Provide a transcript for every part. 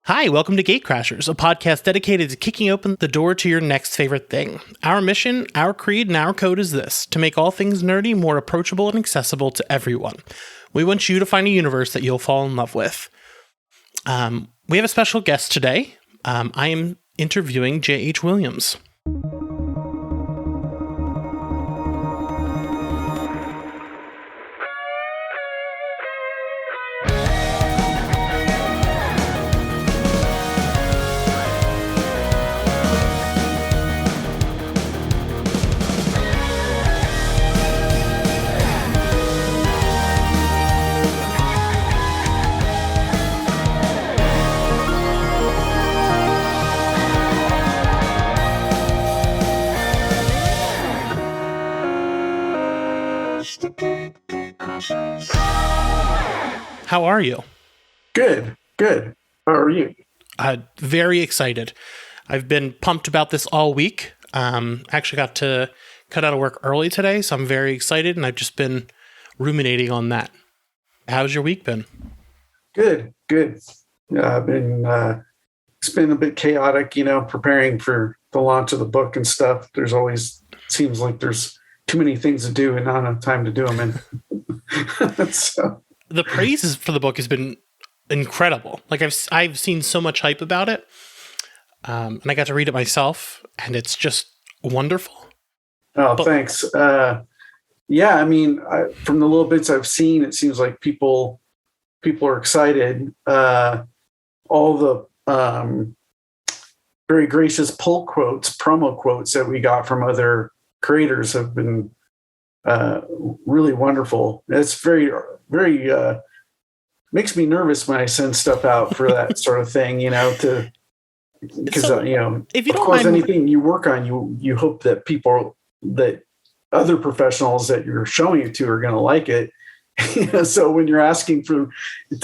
Hi, welcome to Gatecrashers, a podcast dedicated to kicking open the door to your next favorite thing. Our mission, our creed, and our code is this: to make all things nerdy more approachable and accessible to everyone. We want you to find a universe that you'll fall in love with. We have a special guest today. I am interviewing J.H. Williams. How are you? Good. How are you? Very excited. I've been pumped about this all week. Actually got to cut out of work early today, so I'm very excited, and I've just been ruminating on that. How's your week been? Good. I've been it's been a bit chaotic, preparing for the launch of the book and stuff. There's always seems like there's too many things to do and not enough time to do them. And so the praises for the book has been incredible. Like I've seen so much hype about it, and I got to read it myself, and it's just wonderful. Oh, thanks. Yeah, I mean, from the little bits I've seen, it seems like people are excited. All the very gracious pull quotes, promo quotes that we got from other creators have been really wonderful. It's very makes me nervous when I send stuff out for that sort of thing, because if you of don't course, mind, anything you work on, you hope that that other professionals that you're showing it to are going to like it. So when you're asking to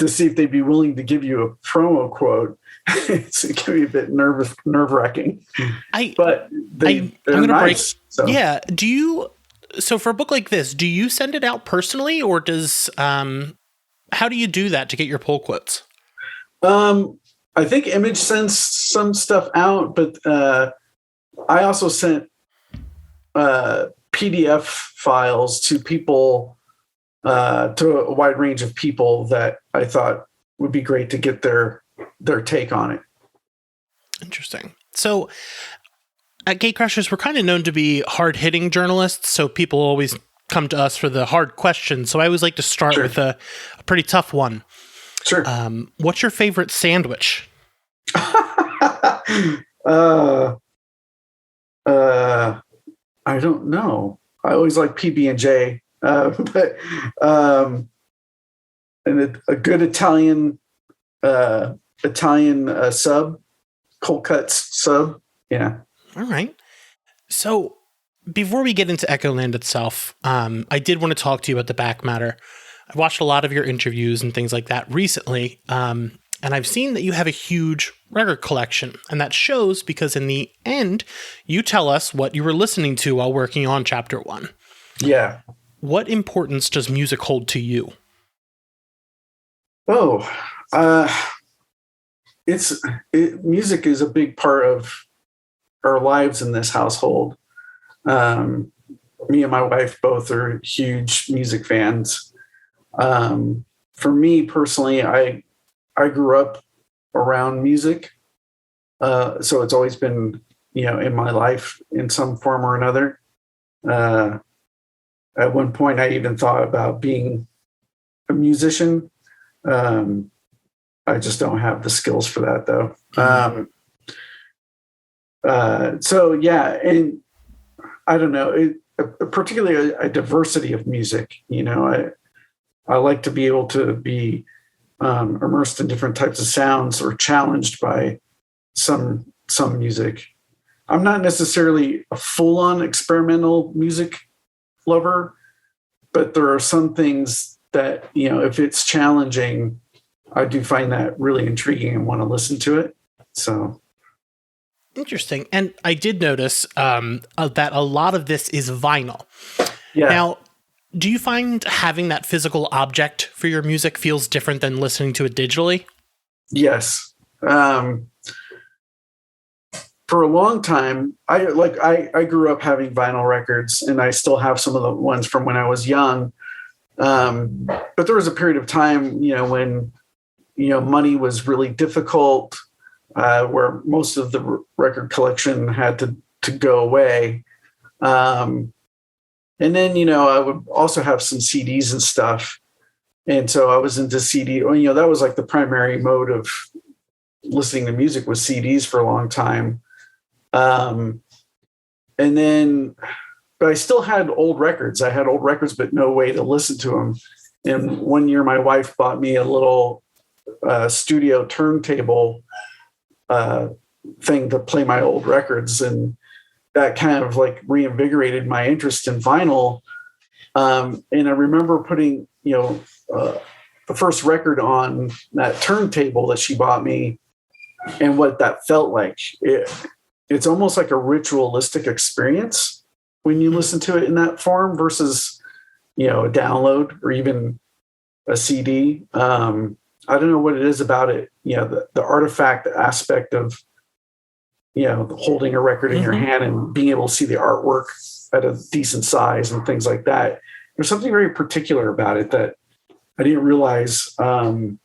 see if they'd be willing to give you a promo quote, it can be a bit nerve wracking. But they're nice. So. Yeah. So for a book like this, do you send it out personally, or does how do you do that to get your pull quotes? I think Image sends some stuff out, but I also sent PDF files to people, to a wide range of people that I thought would be great to get their take on it. Interesting. So at Gatecrashers, we're kind of known to be hard-hitting journalists, so people always come to us for the hard questions. So I always like to start with a pretty tough one. Sure. What's your favorite sandwich? I don't know. I always like PB&J, but and a good Italian sub, cold cuts sub. Yeah. All right. So before we get into Echoland itself, I did want to talk to you about the back matter. I watched a lot of your interviews and things like that recently, and I've seen that you have a huge record collection, and that shows because in the end, you tell us what you were listening to while working on Chapter 1. Yeah. What importance does music hold to you? Music is a big part of our lives in this household. Me and my wife both are huge music fans. For me personally, I grew up around music. So it's always been, in my life in some form or another. At one point I even thought about being a musician. I just don't have the skills for that though. So yeah, and I don't know, particularly a diversity of music. I like to be able to be immersed in different types of sounds or challenged by some music. I'm not necessarily a full-on experimental music lover, but there are some things that, if it's challenging, I do find that really intriguing and want to listen to it. So interesting. And I did notice that a lot of this is vinyl. Yeah. Now, do you find having that physical object for your music feels different than listening to it digitally? Yes. Um, for a long time, I grew up having vinyl records, and I still have some of the ones from when I was young. But there was a period of time, when money was really difficult, where most of the record collection had to go away. And then I would also have some CDs and stuff, and so I was into CD. That was like the primary mode of listening to music was CDs for a long time. And then, but I still had old records. I had old records, but no way to listen to them. And one year, my wife bought me a little studio turntable thing to play my old records, and that kind of like reinvigorated my interest in vinyl. And I remember putting, the first record on that turntable that she bought me, and what that felt like. It's almost like a ritualistic experience when you listen to it in that form versus, a download or even a CD. I don't know what it is about it. The artifact aspect of, holding a record in your hand and being able to see the artwork at a decent size and things like that. There's something very particular about it that I didn't realize how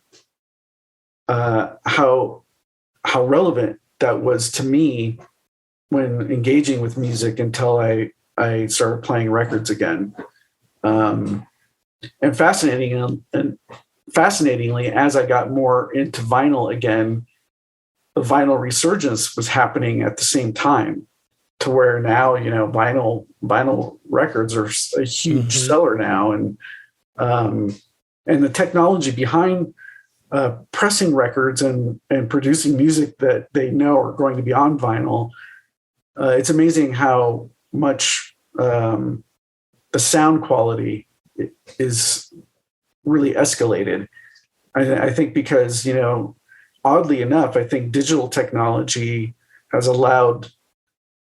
relevant that was to me when engaging with music until I started playing records again. And fascinatingly, as I got more into vinyl again, the vinyl resurgence was happening at the same time, to where now, vinyl records are a huge seller now. And the technology behind pressing records and producing music that they know are going to be on vinyl, it's amazing how much the sound quality is really escalated. I think because, oddly enough, I think digital technology has allowed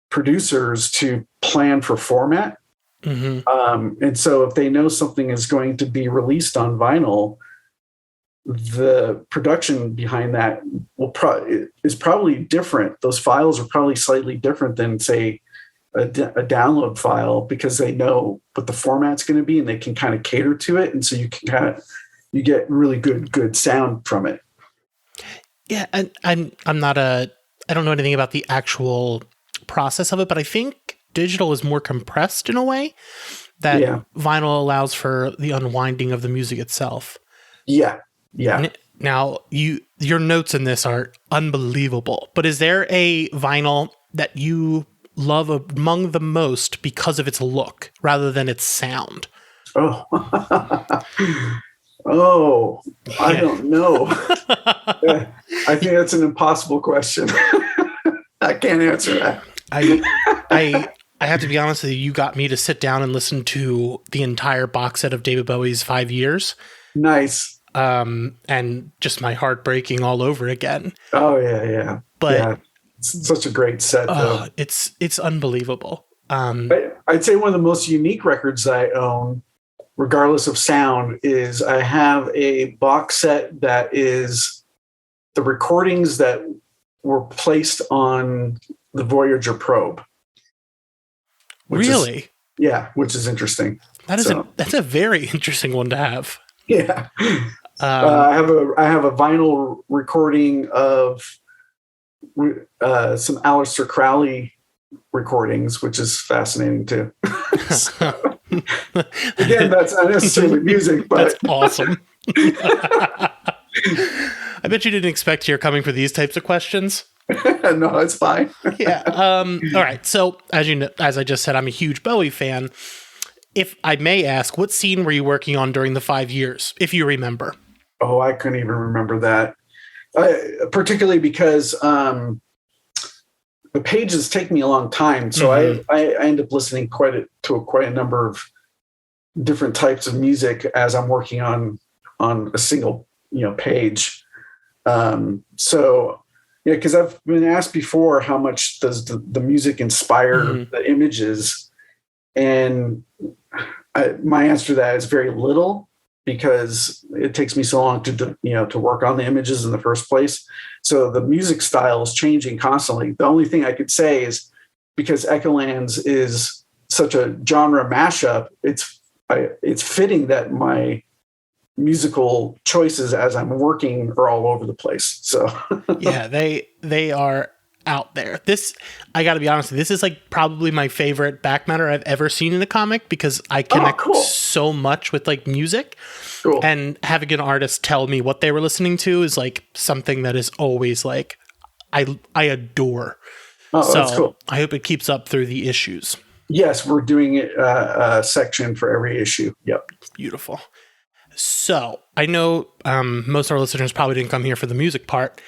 producers to plan for format. And so if they know something is going to be released on vinyl, the production behind that is probably different. Those files are probably slightly different than, say, a download file, because they know what the format's going to be and they can kind of cater to it. And so you get really good sound from it. Yeah. And I don't know anything about the actual process of it, but I think digital is more compressed in a way that vinyl allows for the unwinding of the music itself. Yeah. Now, your notes in this are unbelievable, but is there a vinyl that you love among the most because of its look rather than its sound? Oh, I don't know. I think that's an impossible question. I can't answer that. I have to be honest with you. You got me to sit down and listen to the entire box set of David Bowie's 5 years. Nice. And just my heart breaking all over again. Oh yeah. But yeah. It's such a great set, though. It's unbelievable. I'd say one of the most unique records I own, regardless of sound, is I have a box set that is the recordings that were placed on the Voyager probe. Really? Which is interesting. That's a very interesting one to have. Yeah. I have a vinyl recording of some Aleister Crowley recordings, which is fascinating too. Again, that's not necessarily music, but that's awesome. I bet you didn't expect you're coming for these types of questions. No, it's fine. Yeah. All right. So as I just said, I'm a huge Bowie fan. If I may ask, what scene were you working on during the 5 years, if you remember? Oh, I couldn't even remember that. Particularly because the pages take me a long time. So I end up listening to quite a number of different types of music as I'm working on a single, page. Because I've been asked before, how much does the music inspire the images? And my answer to that is very little. because it takes me so long to work on the images in the first place. So the music style is changing constantly. The only thing I could say is because Echolands is such a genre mashup, it's fitting that my musical choices as I'm working are all over the place. So yeah, they are out there. This, I got to be honest, this is like probably my favorite back matter I've ever seen in a comic, because I connect so much with like music. Cool. And having an artist tell me what they were listening to is like something that is always like I adore. So that's cool. I hope it keeps up through the issues. Yes, we're doing a section for every issue. Yep. Beautiful. So I know most of our listeners probably didn't come here for the music part.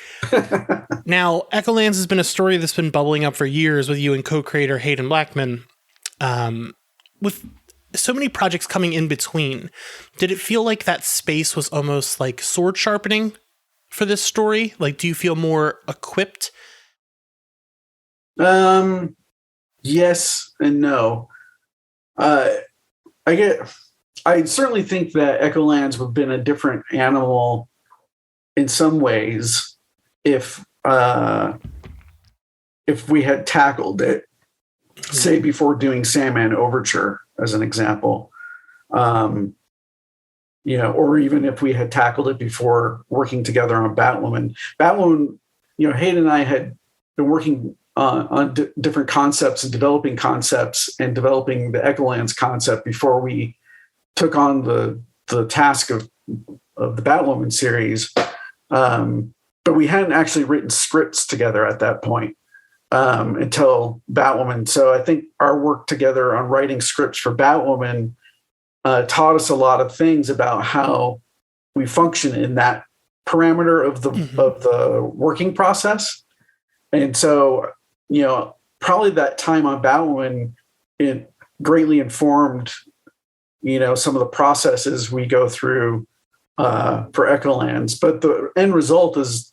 Now, Echolands has been a story that's been bubbling up for years with you and co-creator Hayden Blackman. With so many projects coming in between, did it feel like that space was almost like sword sharpening for this story? Like, do you feel more equipped? Yes and no. I certainly think that Echolands would have been a different animal in some ways if we had tackled it, say, before doing Sandman Overture, as an example. Or even if we had tackled it before working together on Batwoman. Batwoman, Hayden and I had been working on different concepts and developing concepts and developing the Echolands concept before we took on the task of the Batwoman series. But we hadn't actually written scripts together at that point until Batwoman. So I think our work together on writing scripts for Batwoman taught us a lot of things about how we function in that parameter of the working process. And so, probably that time on Batwoman, it greatly informed, some of the processes we go through for Echolands. But the end result is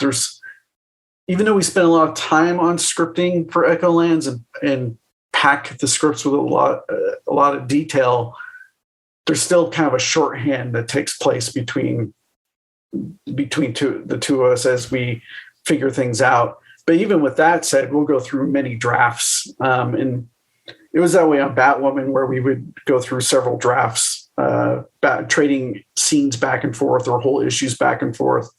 even though we spent a lot of time on scripting for Echolands and pack the scripts with a lot of detail, there's still kind of a shorthand that takes place between the two of us as we figure things out. But even with that said, we'll go through many drafts. And it was that way on Batwoman, where we would go through several drafts, trading scenes back and forth or whole issues back and forth,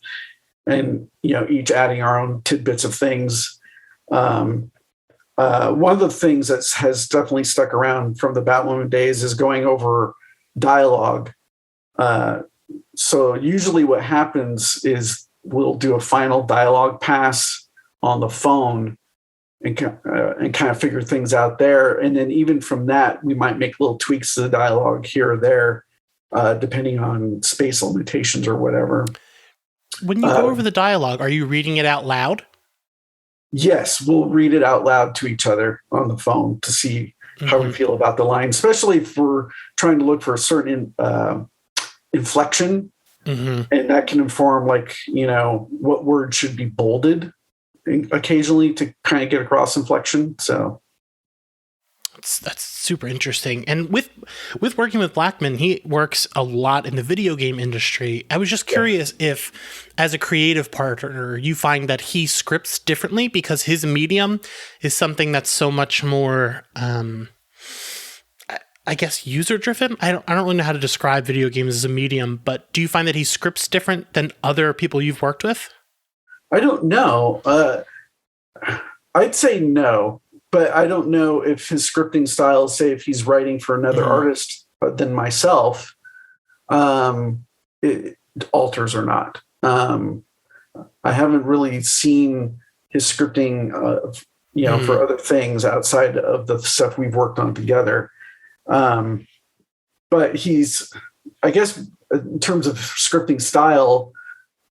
and each adding our own tidbits of things. One of the things that has definitely stuck around from the Batwoman days is going over dialogue. So usually what happens is we'll do a final dialogue pass on the phone and kind of figure things out there. And then even from that, we might make little tweaks to the dialogue here or there, depending on space limitations or whatever. When you go over the dialogue, are you reading it out loud? Yes, we'll read it out loud to each other on the phone to see how we feel about the line, especially if we're trying to look for a certain inflection. And that can inform, what word should be bolded occasionally to kind of get across inflection. So that's super interesting. And with working with Blackman, he works a lot in the video game industry. I was just curious if, as a creative partner, you find that he scripts differently because his medium is something that's so much more, I guess, user driven. I don't really know how to describe video games as a medium, but do you find that he scripts different than other people you've worked with? I don't know. I'd say no, but I don't know if his scripting style, say if he's writing for another artist than myself, it alters or not. I haven't really seen his scripting, for other things outside of the stuff we've worked on together. But he's, I guess, in terms of scripting style,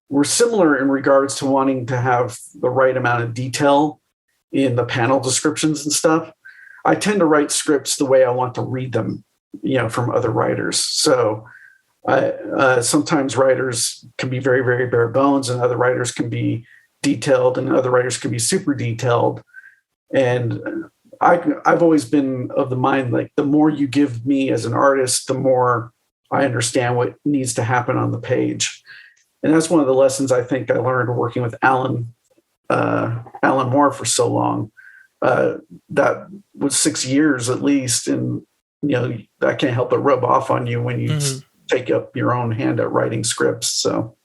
we're similar in regards to wanting to have the right amount of detail in the panel descriptions and stuff. I tend to write scripts the way I want to read them, from other writers. So sometimes writers can be very, very bare bones, and other writers can be detailed, and other writers can be super detailed. And I've always been of the mind, like, the more you give me as an artist, the more I understand what needs to happen on the page. And that's one of the lessons I think I learned working with Alan Moore for so long. That was 6 years at least, and that can't help but rub off on you when you take up your own hand at writing scripts. So,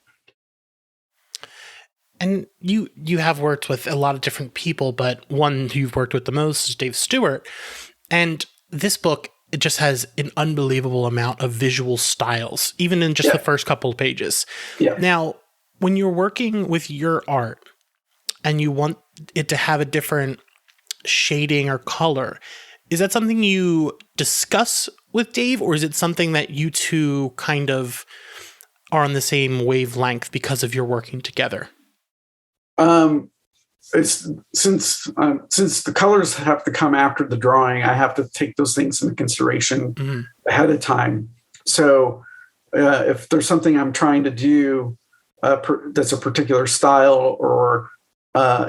and you have worked with a lot of different people, but one who you've worked with the most is Dave Stewart, and this book, it just has an unbelievable amount of visual styles, even in just the first couple of pages. Yeah. Now, when you're working with your art and you want it to have a different shading or color, is that something you discuss with Dave, or is it something that you two kind of are on the same wavelength because of your working together? It's since the colors have to come after the drawing, I have to take those things into consideration ahead of time. So if there's something I'm trying to do that's a particular style or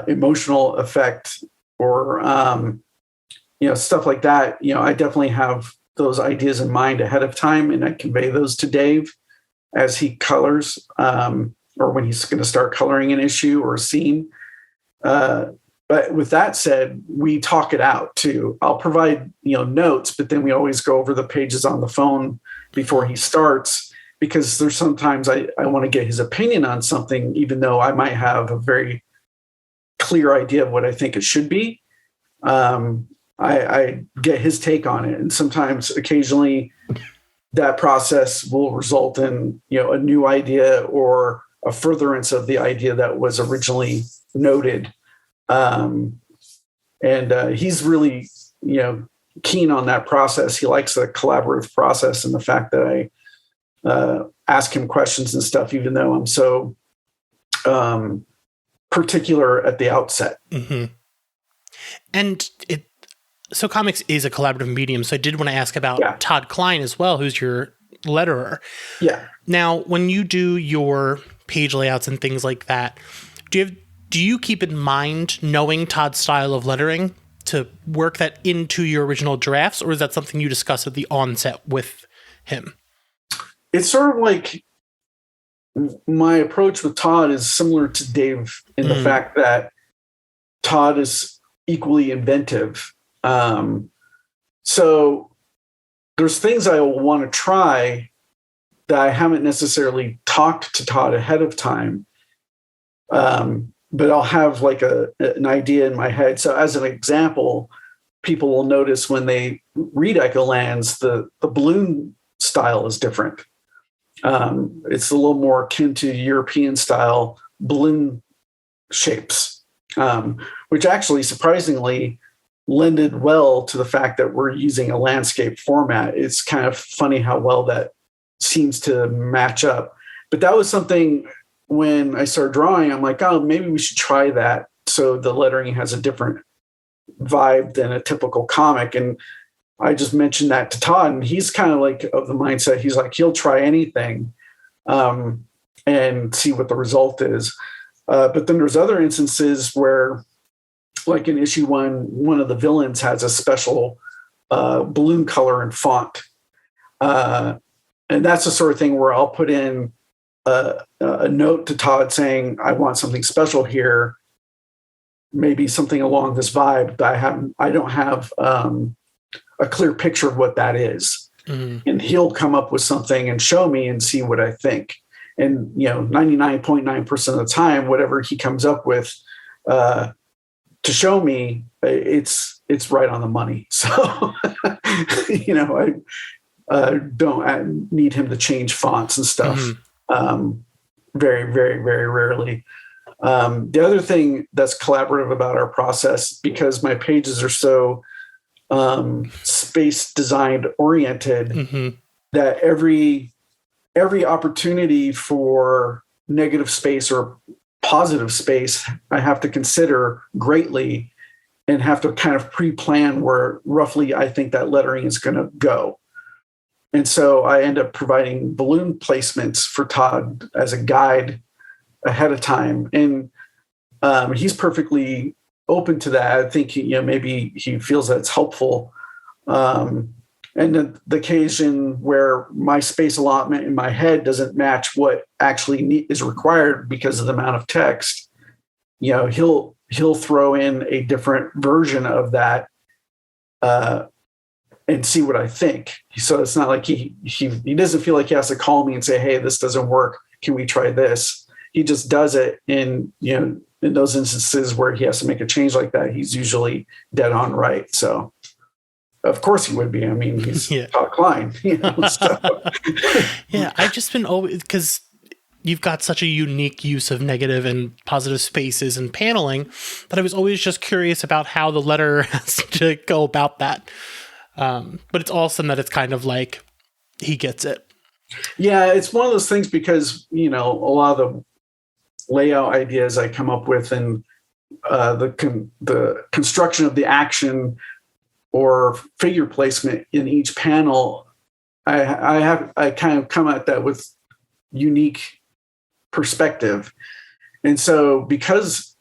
emotional effect or stuff like that, I definitely have those ideas in mind ahead of time, and I convey those to Dave as he colors or when he's going to start coloring an issue or a scene. But with that said, we talk it out too. I'll provide, notes, but then we always go over the pages on the phone before he starts, because there's sometimes I want to get his opinion on something, even though I might have a very clear idea of what I think it should be. I get his take on it. And sometimes occasionally that process will result in, a new idea or a furtherance of the idea that was originally noted. And he's really, keen on that process. He likes the collaborative process and the fact that I ask him questions and stuff, even though I'm so particular at the outset. Mm-hmm. And so comics is a collaborative medium. So I did want to ask about Todd Klein as well, who's your letterer. Yeah. Now, when you do your page layouts and things like that, do you keep in mind knowing Todd's style of lettering to work that into your original drafts, or is that something you discuss at the onset with him? It's sort of like my approach with Todd is similar to Dave in the fact that Todd is equally inventive. So there's things I want to try that I haven't necessarily talked to Todd ahead of time. But I'll have like an idea in my head. So as an example, people will notice when they read Echolands, the balloon style is different. It's a little more akin to European style balloon shapes, which actually surprisingly lended well to the fact that we're using a landscape format. It's kind of funny how well that seems to match up. But that was something when I started drawing, I'm like, oh, maybe we should try that. So the lettering has a different vibe than a typical comic. And I just mentioned that to Todd, and he's kind of like of the mindset. He's like, he'll try anything and see what the result is. But then there's other instances where, like in issue one of the villains has a special balloon color and font. And that's the sort of thing where I'll put in a note to Todd saying, I want something special here, maybe something along this vibe, but I don't have a clear picture of what that is. Mm-hmm. And he'll come up with something and show me and see what I think. And, 99.9% of the time, whatever he comes up with to show me, it's right on the money. So, I don't need him to change fonts and stuff. Mm-hmm. Very, very, very rarely. The other thing that's collaborative about our process, because my pages are so space designed oriented, that every opportunity for negative space or positive space, I have to consider greatly and have to kind of pre-plan where roughly I think that lettering is going to go. And so I end up providing balloon placements for Todd as a guide ahead of time. And he's perfectly open to that. I think, maybe he feels that it's helpful. and the occasion where my space allotment in my head doesn't match what actually is required because of the amount of text, he'll throw in a different version of that, and see what I think. So it's not like he doesn't feel like he has to call me and say, hey, this doesn't work, can we try this? He just does it. In those instances where he has to make a change like that, he's usually dead on right. So of course he would be. I mean, he's Todd Klein. So. Yeah, I've just been always, because you've got such a unique use of negative and positive spaces and paneling, that I was always just curious about how the letter has to go about that. But it's awesome that it's kind of like he gets it. Yeah, it's one of those things because, a lot of the layout ideas I come up with and the construction of the action or figure placement in each panel, I kind of come at that with unique perspective. And so because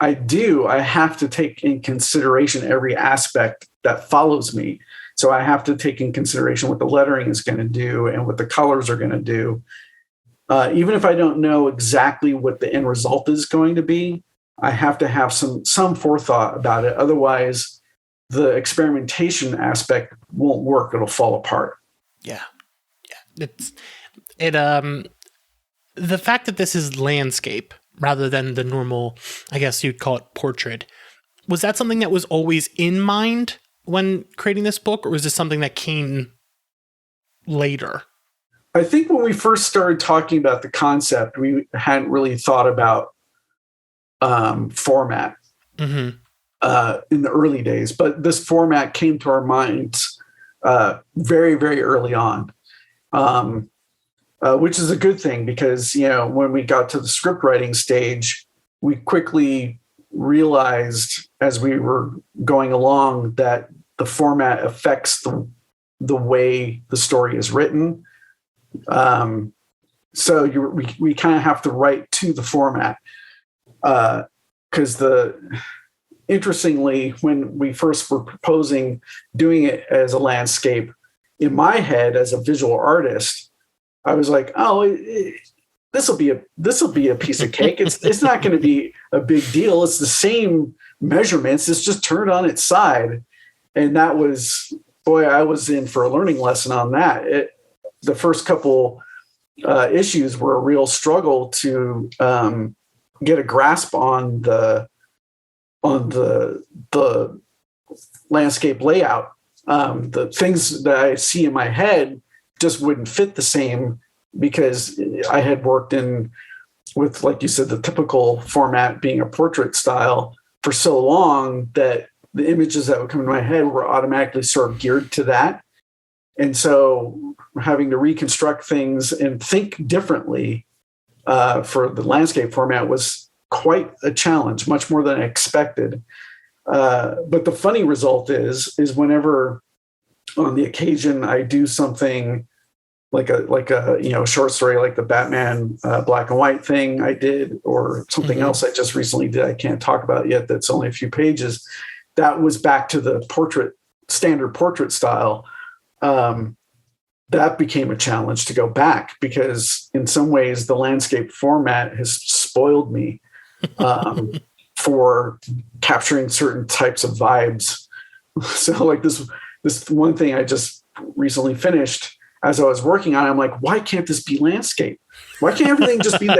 I have to take in consideration every aspect that follows me. So I have to take in consideration what the lettering is going to do and what the colors are going to do. Even if I don't know exactly what the end result is going to be, I have to have some forethought about it. Otherwise, the experimentation aspect won't work. It'll fall apart. Yeah. The fact that this is landscape rather than the normal, I guess you'd call it portrait, was that something that was always in mind when creating this book, or was this something that came later? I think when we first started talking about the concept, we hadn't really thought about format in the early days, but this format came to our minds very, very early on, which is a good thing because, when we got to the script writing stage, we quickly realized as we were going along that the format affects the way the story is written. So we kind of have to write to the format. Because interestingly, when we first were proposing doing it as a landscape, in my head as a visual artist, I was like, oh, this will be a piece of cake. It's not going to be a big deal. It's the same measurements. It's just turned on its side. And that was, boy, I was in for a learning lesson on that. The first couple issues were a real struggle to get a grasp on the landscape layout. The things that I see in my head just wouldn't fit the same because I had worked with, like you said, the typical format being a portrait style for so long that the images that would come into my head were automatically sort of geared to that. And so having to reconstruct things and think differently for the landscape format was quite a challenge, much more than I expected. But the funny result is whenever on the occasion I do something like a short story like the Batman black and white thing I did, or something else I just recently did I can't talk about yet that's only a few pages, that was back to the standard portrait style. That became a challenge to go back because in some ways the landscape format has spoiled me for capturing certain types of vibes. So like this one thing I just recently finished, as I was working on it, I'm like, why can't this be landscape? Why can't everything just be the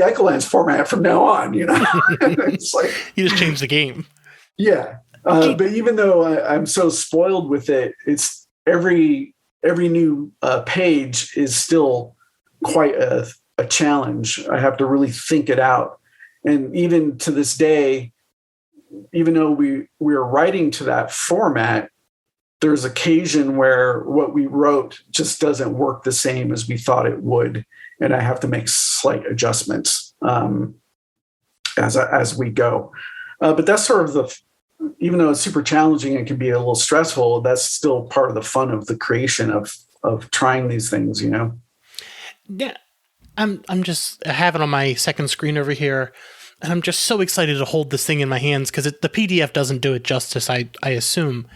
Echolands format from now on? It's like you just changed the game. Yeah. But even though I'm so spoiled with it, it's every new page is still quite a challenge. I have to really think it out. And even to this day, even though we're writing to that format, there's occasion where what we wrote just doesn't work the same as we thought it would. And I have to make slight adjustments as we go. But that's sort of even though it's super challenging and can be a little stressful, that's still part of the fun of the creation of trying these things, Yeah. I have it on my second screen over here, and I'm just so excited to hold this thing in my hands because the PDF doesn't do it justice, I assume.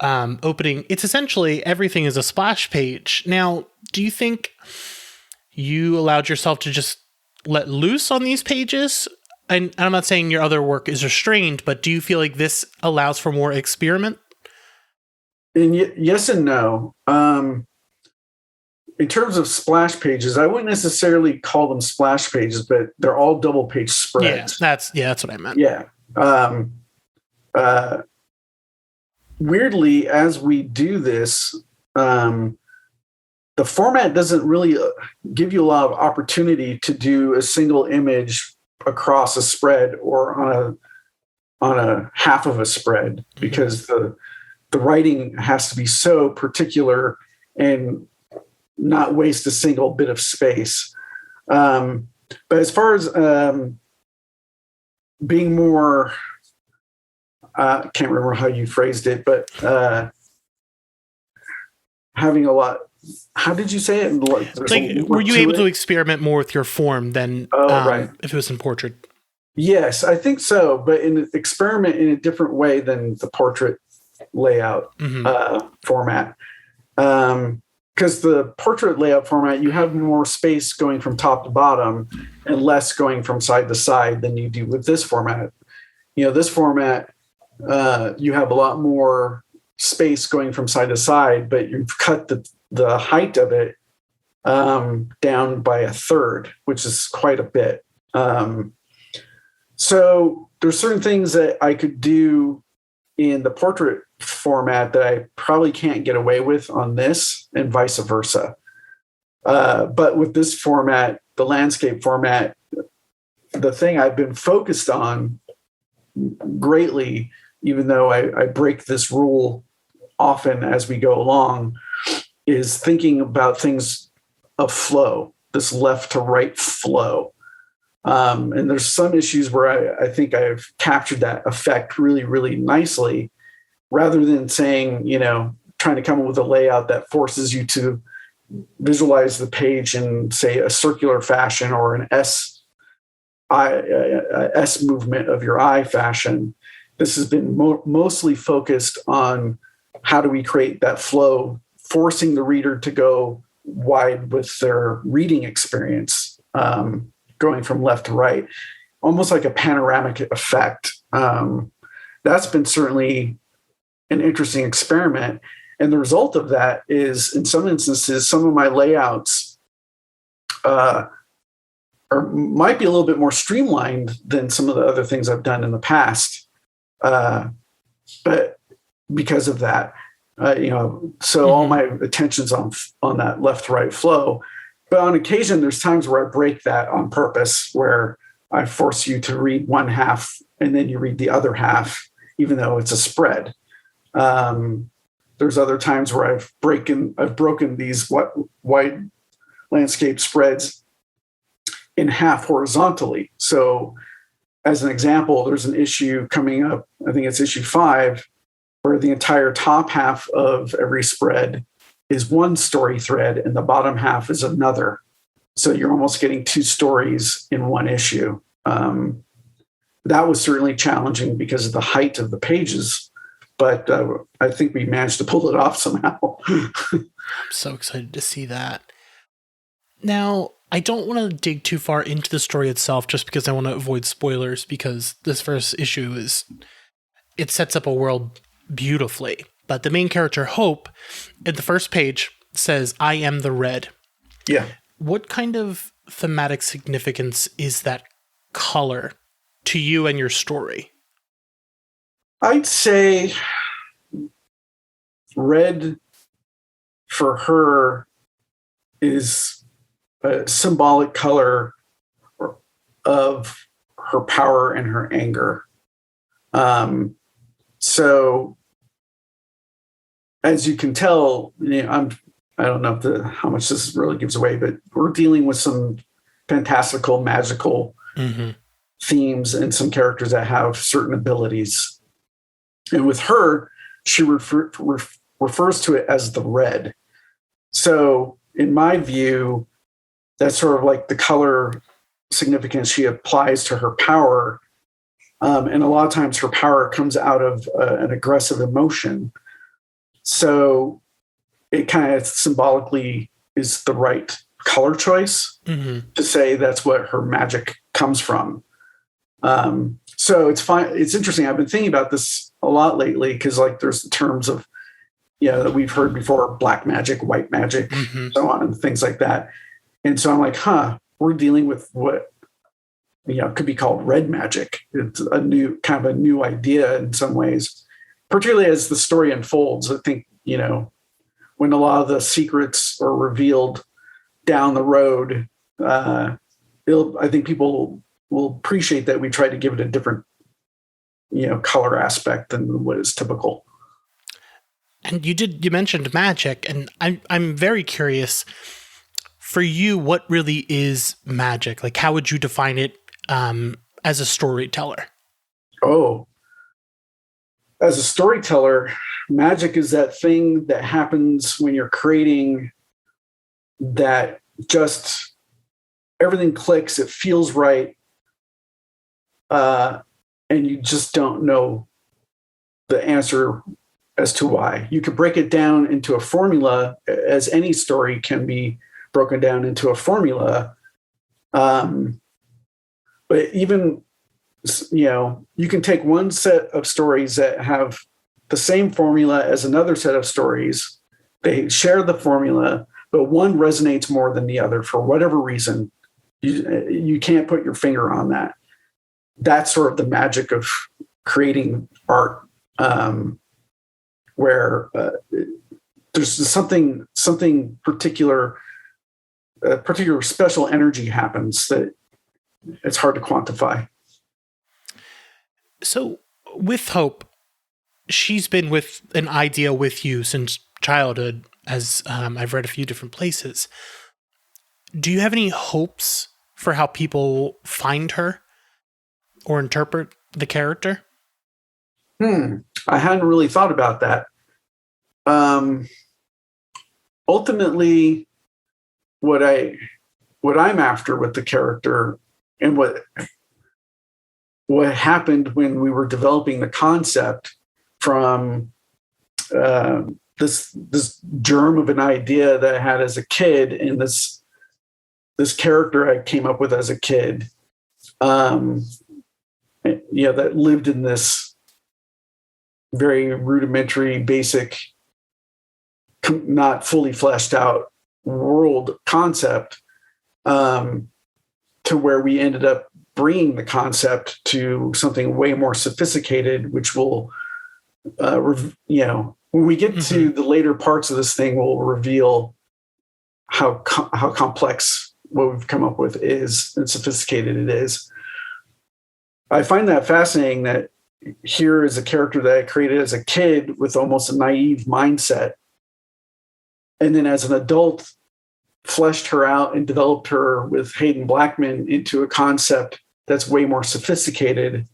opening, it's essentially everything is a splash page. Now, do you think you allowed yourself to just let loose on these pages? And I'm not saying your other work is restrained, but do you feel like this allows for more experiment? And yes and no. In terms of splash pages, I wouldn't necessarily call them splash pages, but they're all double page spreads. That's what I meant. Yeah. Weirdly, as we do this, the format doesn't really give you a lot of opportunity to do a single image across a spread or on a half of a spread, because the writing has to be so particular and not waste a single bit of space. But as far as being more, I can't remember how you phrased it, but having a lot. How did you say it? Were you able to experiment more with your form than right. if it was in portrait? Yes, I think so, but experiment in a different way than the portrait layout format. Because the portrait layout format, you have more space going from top to bottom and less going from side to side than you do with this format. This format, you have a lot more space going from side to side, but you've cut the height of it down by a third, which is quite a bit. So there's certain things that I could do in the portrait format that I probably can't get away with on this, and vice versa. But with this format, the landscape format, the thing I've been focused on greatly, even though I break this rule often as we go along, is thinking about things of flow, this left to right flow. And there's some issues where I think I've captured that effect really, really nicely, rather than saying, trying to come up with a layout that forces you to visualize the page in, say, a circular fashion or an S movement of your eye fashion. This has been mostly focused on how do we create that flow, forcing the reader to go wide with their reading experience, going from left to right, almost like a panoramic effect. That's been certainly an interesting experiment. And the result of that is, in some instances, some of my layouts might be a little bit more streamlined than some of the other things I've done in the past. But because of that, so all my attention's on that left to right flow. But on occasion, there's times where I break that on purpose, where I force you to read one half and then you read the other half, even though it's a spread. There's other times where I've broken these wide landscape spreads in half horizontally. So as an example, there's an issue coming up, I think it's issue 5, where the entire top half of every spread is one story thread and the bottom half is another. So you're almost getting 2 stories in one issue. That was certainly challenging because of the height of the pages, but I think we managed to pull it off somehow. I'm so excited to see that. Now, I don't want to dig too far into the story itself just because I want to avoid spoilers, because this first issue it sets up a world beautifully. But the main character, Hope, at the first page says, "I am the red." Yeah. What kind of thematic significance is that color to you and your story? I'd say red for her is a symbolic color of her power and her anger. So as you can tell, I don't know how much this really gives away, but we're dealing with some fantastical, magical themes and some characters that have certain abilities. And with her, she refers to it as the red. So in my view, that's sort of like the color significance she applies to her power. And a lot of times her power comes out of an aggressive emotion. So it kind of symbolically is the right color choice to say that's what her magic comes from. So it's fine. It's interesting. I've been thinking about this a lot lately because like there's the terms of, that we've heard before, black magic, white magic, so on and things like that. And so I'm like, we're dealing with what, could be called red magic. It's a new idea in some ways, particularly as the story unfolds. I think, when a lot of the secrets are revealed down the road, I think people will appreciate that we tried to give it a different, color aspect than what is typical. And you mentioned magic, and I'm very curious, for you, what really is magic? Like, how would you define it as a storyteller? Oh, as a storyteller, magic is that thing that happens when you're creating that just everything clicks, it feels right, and you just don't know the answer as to why. You could break it down into a formula, as any story can be broken down into a formula. But even, you can take one set of stories that have the same formula as another set of stories. They share the formula, but one resonates more than the other for whatever reason. You can't put your finger on that. That's sort of the magic of creating art, where there's something particular special energy happens that it's hard to quantify. So with Hope, she's been with an idea with you since childhood, as I've read a few different places. Do you have any hopes for how people find her or interpret the character? I hadn't really thought about that. Ultimately, what I'm after with the character, and what happened when we were developing the concept from this germ of an idea that I had as a kid, and this character I came up with as a kid, that lived in this very rudimentary, basic, not fully fleshed out world concept, to where we ended up bringing the concept to something way more sophisticated, which will, when we get to the later parts of this thing, will reveal how complex what we've come up with is and sophisticated it is. I find that fascinating that here is a character that I created as a kid with almost a naive mindset, and then as an adult fleshed her out and developed her with Hayden Blackman into a concept that's way more sophisticated.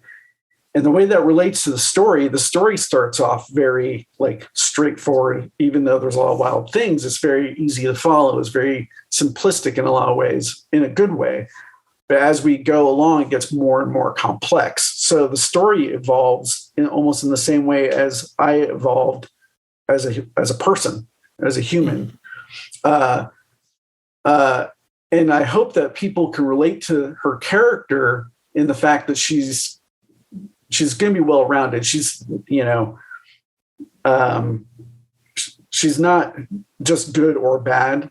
And the way that relates to the story starts off very straightforward, even though there's a lot of wild things. It's very easy to follow. It's very simplistic in a lot of ways, in a good way. But as we go along, it gets more and more complex. So the story evolves almost in the same way as I evolved as a person, as a human. And I hope that people can relate to her character in the fact that she's going to be well-rounded. She's not just good or bad.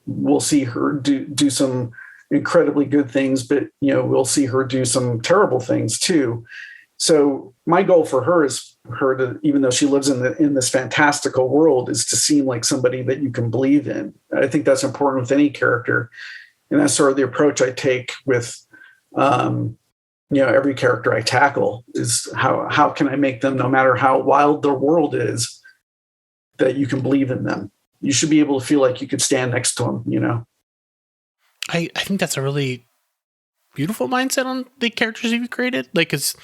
We'll see her do some incredibly good things, but we'll see her do some terrible things too. So my goal for her is her to, even though she lives in this fantastical world, is to seem like somebody that you can believe in. I think that's important with any character, and that's sort of the approach I take with every character I tackle, is how can I make them, no matter how wild their world is, that you can believe in them. You should be able to feel like you could stand next to them. I think that's a really beautiful mindset on the characters you've created. Because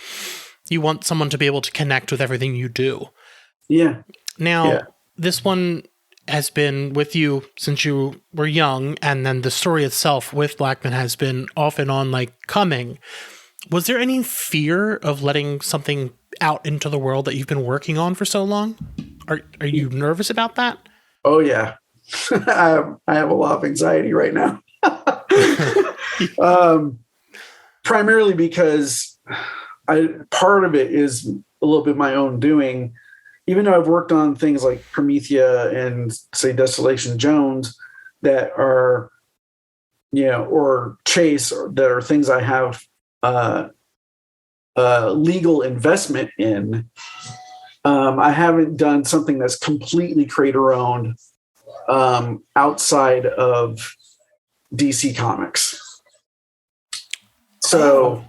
you want someone to be able to connect with everything you do. Yeah. Now, This one has been with you since you were young, and then the story itself with Blackman has been off and on coming. Was there any fear of letting something out into the world that you've been working on for so long? Are you nervous about that? Oh yeah. I have a lot of anxiety right now. Primarily because part of it is a little bit my own doing. Even though I've worked on things like Promethea and say Desolation Jones that are, or Chase, that are things I have legal investment in. I haven't done something that's completely creator owned outside of DC Comics. So,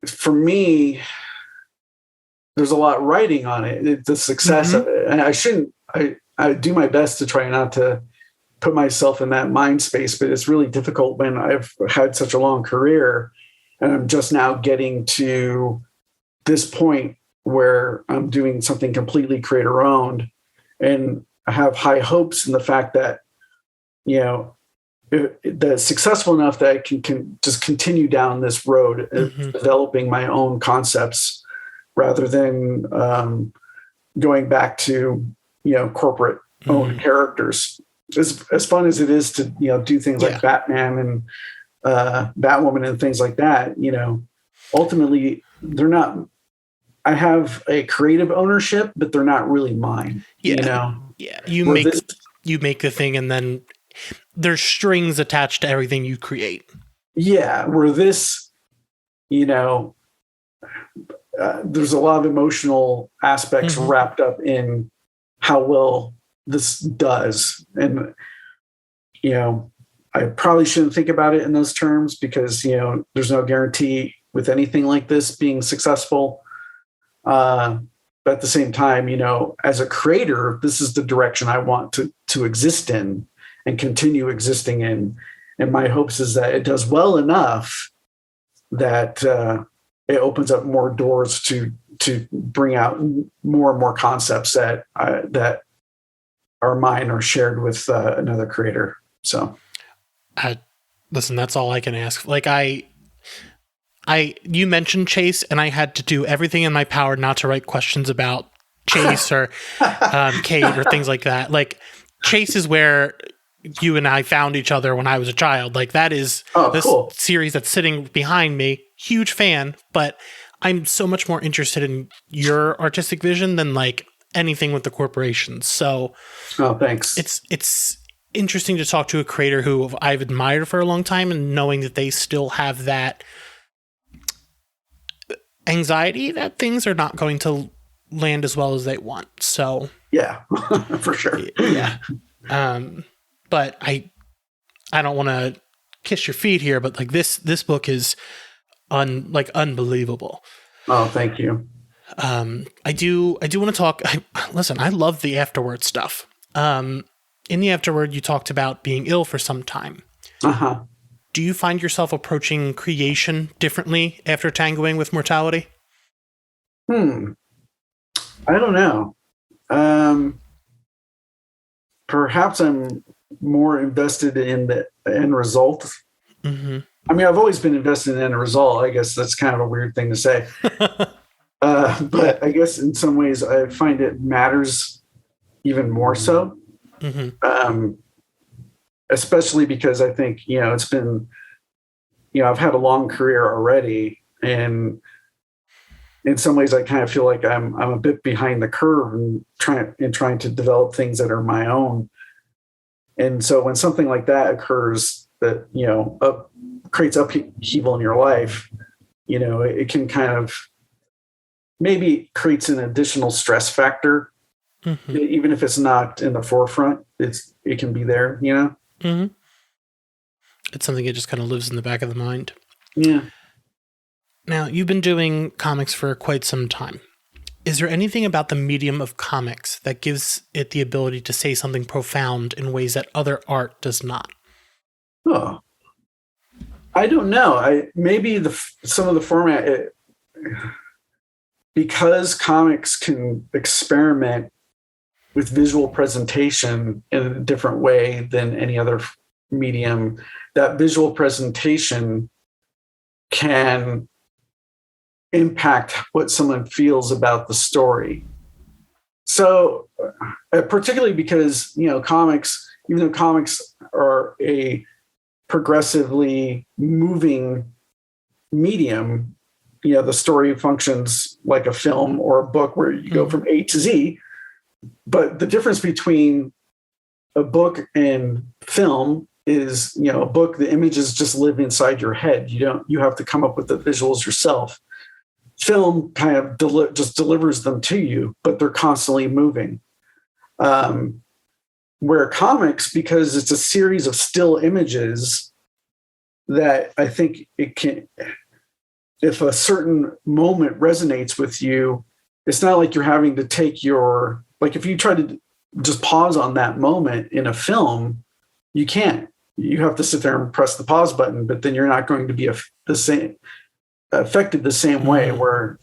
for me, there's a lot riding on it. The success of it, and I do my best to try not to put myself in that mind space, but it's really difficult when I've had such a long career and I'm just now getting to this point where I'm doing something completely creator owned, and I have high hopes in the fact that, that's successful enough that I can just continue down this road of developing my own concepts rather than going back to, corporate owned characters. As fun as it is to, do things like Batman and Batwoman and things like that, ultimately they're not, I have a creative ownership, but they're not really mine. Yeah. You make the thing, and then there's strings attached to everything you create. Yeah. Where this, there's a lot of emotional aspects wrapped up in how well this does. And, I probably shouldn't think about it in those terms because, there's no guarantee with anything like this being successful. But at the same time, as a creator, this is the direction I want to exist in and continue existing in. And my hopes is that it does well enough that it opens up more doors to bring out more and more concepts that are mine or shared with another creator. So, listen, that's all I can ask. Like you mentioned Chase, and I had to do everything in my power not to write questions about Chase or Kate or things like that. Like Chase is where you and I found each other when I was a child. Like that is cool. Series that's sitting behind me. Huge fan, but I'm so much more interested in your artistic vision than like anything with the corporations. So, thanks. It's interesting to talk to a creator who I've admired for a long time, and knowing that they still have that anxiety that things are not going to land as well as they want. So yeah, for sure. Yeah. But I don't want to kiss your feet here, but like this book is unbelievable. Oh, thank you. I do want to talk. Listen, I love the afterward stuff. In the afterword, you talked about being ill for some time. Do you find yourself approaching creation differently after tangoing with mortality? I don't know. Perhaps I'm more invested in the end result. I mean, I've always been invested in the end result. I guess that's kind of a weird thing to say. But I guess in some ways I find it matters even more so. Especially because I think, it's been, I've had a long career already, and in some ways I kind of feel like I'm a bit behind the curve and trying to develop things that are my own. And so when something like that occurs that, creates upheaval in your life, it can kind of maybe creates an additional stress factor. Even if it's not in the forefront, it can be there, It's something that just kind of lives in the back of the mind. Yeah. Now, you've been doing comics for quite some time. Is there anything about the medium of comics that gives it the ability to say something profound in ways that other art does not? Oh, I don't know. Maybe some of the format, because comics can experiment with visual presentation in a different way than any other medium, that visual presentation can impact what someone feels about the story. So, particularly because, comics, even though comics are a progressively moving medium, the story functions like a film or a book where you go from A to Z. But the difference between a book and film is, a book, the images just live inside your head. You have to come up with the visuals yourself. Film kind of just delivers them to you, but they're constantly moving. Where comics, because it's a series of still images, that I think it can, if a certain moment resonates with you, it's not like you're having to take like if you try to just pause on that moment in a film, you can't. You have to sit there and press the pause button, but then you're not going to be affected the same way. Where,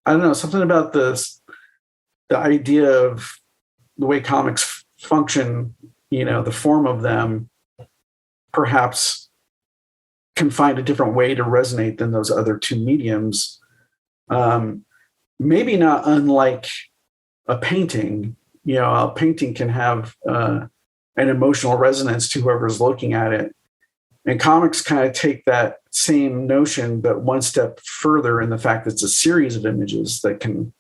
I don't know, something about the idea of the way comics function, the form of them, perhaps can find a different way to resonate than those other two mediums. Maybe not unlike a painting. A painting can have an emotional resonance to whoever's looking at it. And comics kind of take that same notion, but one step further in the fact that it's a series of images that can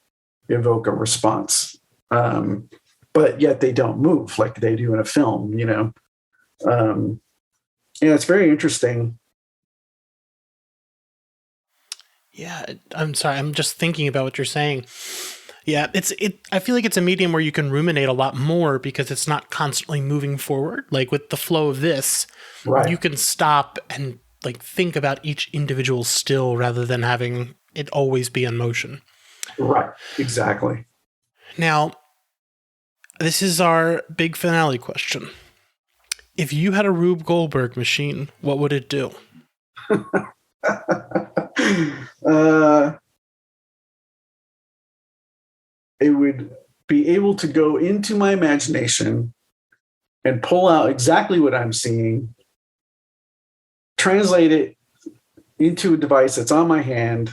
evoke a response. But yet they don't move like they do in a film, it's very interesting. Yeah, I'm sorry. I'm just thinking about what you're saying. Yeah, I feel like it's a medium where you can ruminate a lot more because it's not constantly moving forward. Like with the flow of this, right, you can stop and like think about each individual still rather than having it always be in motion. Right, exactly. Now, this is our big finale question. If you had a Rube Goldberg machine, what would it do? It would be able to go into my imagination and pull out exactly what I'm seeing, translate it into a device that's on my hand,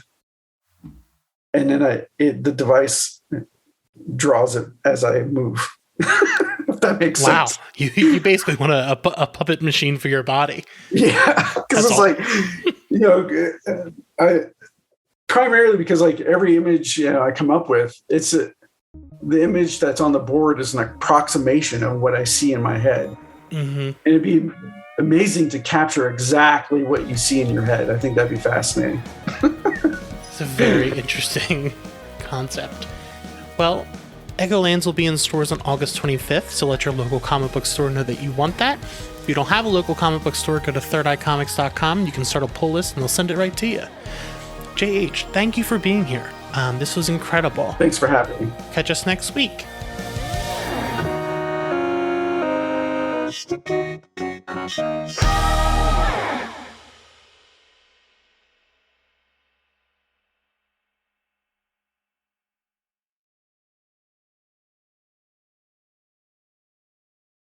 and then the device draws it as I move. If that makes sense. Wow, you basically want a puppet machine for your body. Yeah, because it's like, I primarily because like every image I come up with, the image that's on the board is an approximation of what I see in my head. Mm-hmm. And it'd be amazing to capture exactly what you see in your head. I think that'd be fascinating. It's a very interesting concept. Well, Echolands will be in stores on August 25th, so let your local comic book store know that you want that. If you don't have a local comic book store, go to thirdeyecomics.com. You can start a pull list and they'll send it right to you. JH, thank you for being here. This was incredible. Thanks for having me. Catch us next week. Sticky precautions.